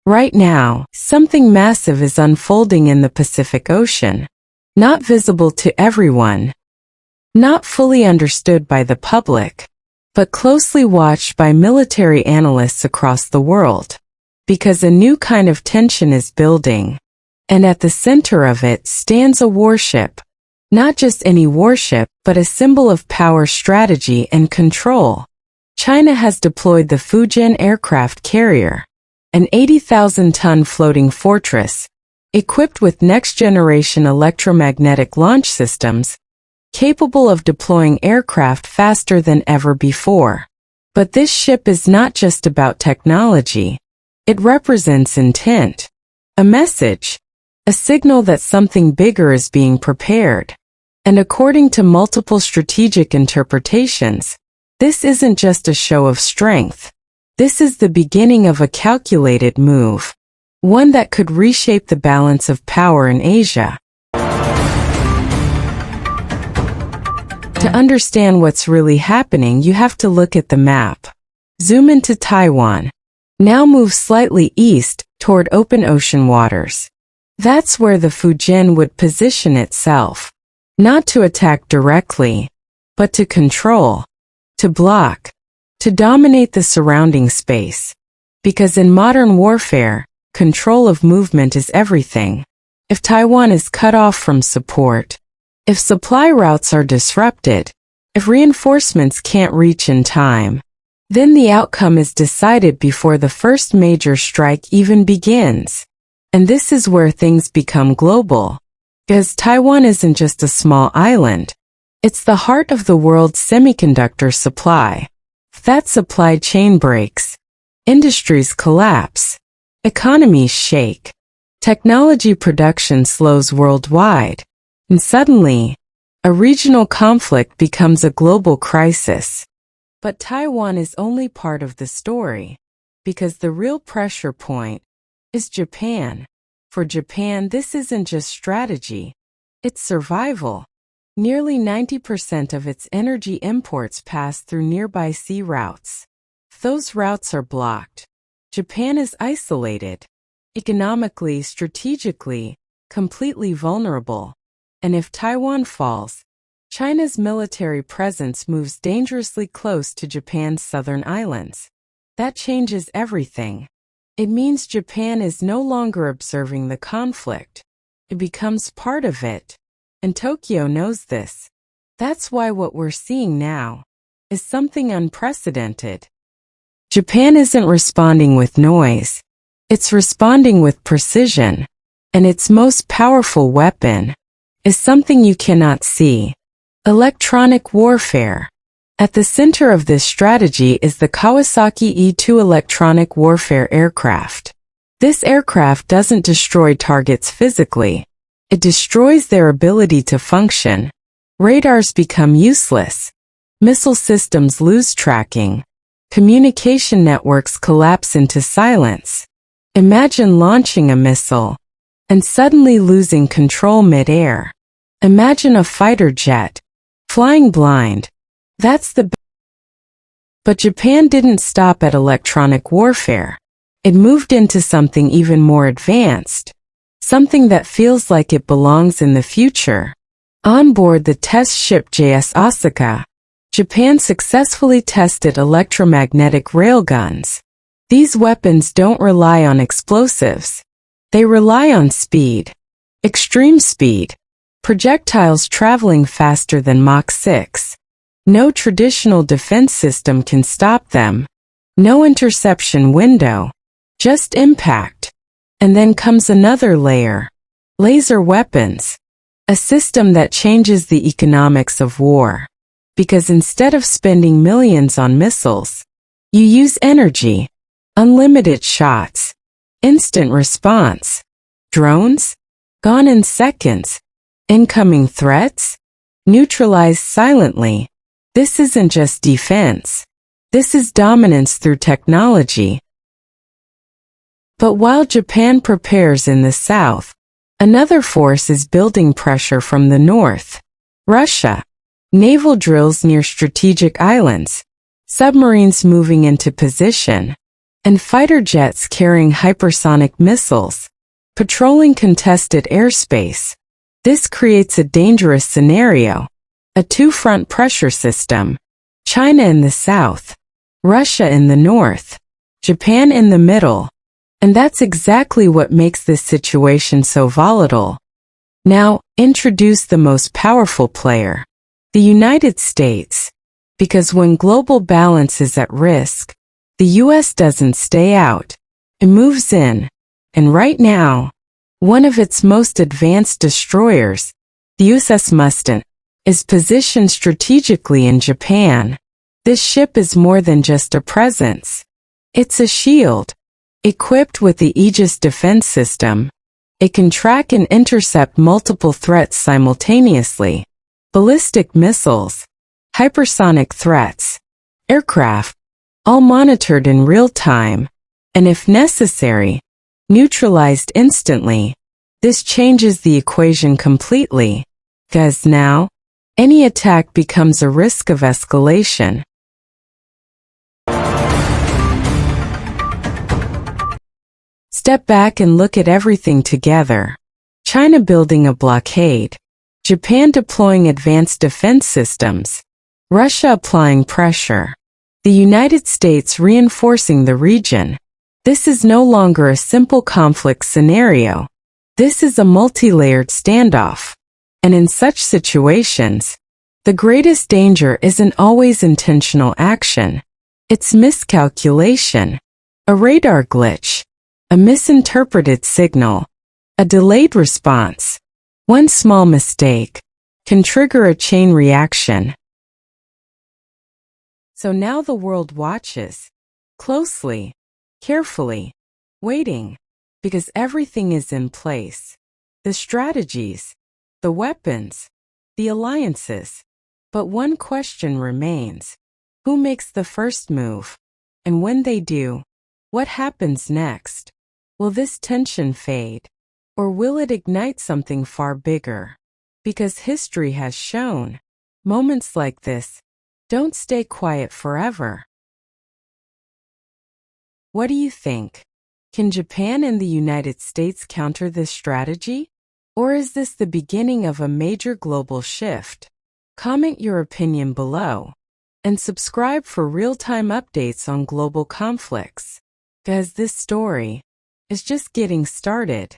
Right now, something massive is unfolding in the Pacific Ocean. Not visible to everyone. Not fully understood by the public, but closely watched by military analysts across the world. Because a new kind of tension is building. And at the center of it stands a warship. Not just any warship, but a symbol of power, strategy, and control. China has deployed the Fujian aircraft carrier, an 80,000-ton floating fortress, equipped with next-generation electromagnetic launch systems, capable of deploying aircraft faster than ever before. But this ship is not just about technology. It represents intent, a message, a signal that something bigger is being prepared. And according to multiple strategic interpretations, this isn't just a show of strength. This is the beginning of a calculated move, one that could reshape the balance of power in Asia. To understand what's really happening, you have to look at the map. Zoom into Taiwan. Now move slightly east, toward open ocean waters. That's where the Fujian would position itself. Not to attack directly, but to control, to block, to dominate the surrounding space. Because in modern warfare, control of movement is everything. If Taiwan is cut off from support, if supply routes are disrupted, if reinforcements can't reach in time, then the outcome is decided before the first major strike even begins. And this is where things become global. Because Taiwan isn't just a small island. It's the heart of the world's semiconductor supply. If that supply chain breaks, industries collapse, economies shake, technology production slows worldwide, and suddenly, a regional conflict becomes a global crisis. But Taiwan is only part of the story, because the real pressure point is Japan. For Japan, this isn't just strategy, it's survival. Nearly 90% of its energy imports pass through nearby sea routes. If those routes are blocked, Japan is isolated, economically, strategically, completely vulnerable. And if Taiwan falls, China's military presence moves dangerously close to Japan's southern islands. That changes everything. It means Japan is no longer observing the conflict. It becomes part of it. And Tokyo knows this. That's why what we're seeing now is something unprecedented. Japan isn't responding with noise. It's responding with precision. And its most powerful weapon is something you cannot see. Electronic warfare. At the center of this strategy is the Kawasaki E-2 electronic warfare aircraft. This aircraft doesn't destroy targets physically. It destroys their ability to function. Radars become useless. Missile systems lose tracking. Communication networks collapse into silence. Imagine launching a missile and suddenly losing control mid-air. Imagine a fighter jet flying blind. But Japan didn't stop at electronic warfare. It moved into something even more advanced. Something that feels like it belongs in the future. On board the test ship JS Osaka, Japan successfully tested electromagnetic railguns. These weapons don't rely on explosives. They rely on speed. Extreme speed. Projectiles traveling faster than Mach 6. No traditional defense system can stop them. No interception window. Just impact. And then comes another layer. Laser weapons. A system that changes the economics of war. Because instead of spending millions on missiles, you use energy. Unlimited shots. Instant response. Drones? Gone in seconds. Incoming threats? Neutralized silently. This isn't just defense. This is dominance through technology. But while Japan prepares in the south, another force is building pressure from the north. Russia. Naval drills near strategic islands. Submarines moving into position. and fighter jets carrying hypersonic missiles, patrolling contested airspace. This creates a dangerous scenario. A two-front pressure system. China in the south, Russia in the north, Japan in the middle. And that's exactly what makes this situation so volatile. Now, introduce the most powerful player, the United States. Because when global balance is at risk, the US doesn't stay out. It moves in. And right now, one of its most advanced destroyers, the USS Mustang, is positioned strategically in Japan. This ship is more than just a presence. It's a shield. Equipped with the Aegis defense system, it can track and intercept multiple threats simultaneously. Ballistic missiles, hypersonic threats, aircraft, all monitored in real time, and if necessary, neutralized instantly. This changes the equation completely, because now, any attack becomes a risk of escalation. Step back and look at everything together. China building a blockade, Japan deploying advanced defense systems, Russia applying pressure, the United States reinforcing the region. This is no longer a simple conflict scenario. This is a multi-layered standoff. And in such situations, the greatest danger isn't always intentional action. It's miscalculation, a radar glitch, a misinterpreted signal, a delayed response. One small mistake can trigger a chain reaction. So now the world watches, closely, carefully, waiting, because everything is in place. The strategies, the weapons, the alliances. But one question remains. Who makes the first move? And when they do, what happens next? Will this tension fade? Or will it ignite something far bigger? Because history has shown, moments like this don't stay quiet forever. What do you think? Can Japan and the United States counter this strategy? Or is this the beginning of a major global shift? Comment your opinion below. And subscribe for real-time updates on global conflicts. Because this story is just getting started.